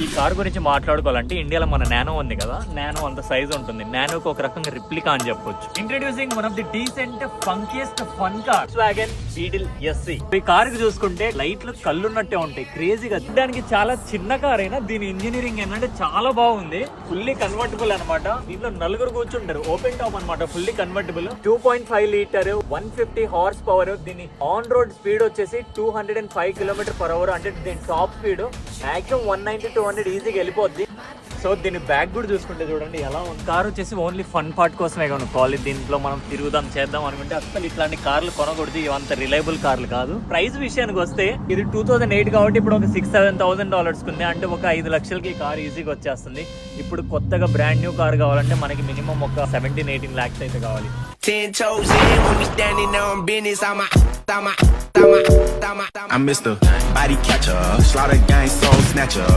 ఈ కార్ గురించి మాట్లాడుకోవాలంటే ఇండియాలో మన నానో ఉంది కదా, నానో అంత సైజ్ ఉంటుంది. నానోకి ఒక రకంగా రిప్లికా అని చెప్పొచ్చు. Introducing one of the decent funkiest fun car, Volkswagen Beetle SE. ఈ కార్ కి చూసుకుంటే లైట్లు కళ్ళున్నట్టే ఉంటాయి, క్రేజీగా. దానికి చాలా చిన్న కార్ అయినా దీని ఇంజనీరింగ్ ఏంటంటే చాలా బాగుంది. ఫుల్లీ కన్వర్టబుల్ అనమాట. దీంట్లో నలుగురు కూర్చుంటారు. ఓపెన్ టాప్ అనమాట, fully convertible. 2.5 litre 150 horse power. దీని ఆన్ రోడ్ స్పీడ్ వచ్చేసి 205 km/h. అంటే దీని టాప్ స్పీడ్ మాక్సిమం 190-200 ఈజీగా వెళ్ళిపోద్ది. సో దీని బ్యాక్ కూడా చూసుకుంటే చూడండి ఎలా ఉంది. కార్ వచ్చేసి ఓన్లీ ఫన్ పార్ట్ కోసమే కొనుక్కోవాలి. దీంట్లో మనం తిరుగుదాం చేద్దాం అనుకుంటే అసలు ఇట్లాంటి కార్లు కొనకూడదు. ఇవంత రిలయబుల్ కార్లు కాదు. ప్రైస్ విషయానికి వస్తే ఇది 2008 కాబట్టి ఇప్పుడు ఒక $6,000-7,000 ఉంది. అంటే ఒక 5 లక్షలకి కార్ ఈజీగా వచ్చేస్తుంది. ఇప్పుడు కొత్తగా బ్రాండ్ న్యూ కార్ కావాలంటే మనకి మినిమం ఒక 17-18 lakhs అయితే కావాలి. 10 toes in when we standing on business. I'm Mr. Body Catcher, Slaughter Gang Soul Snatcher.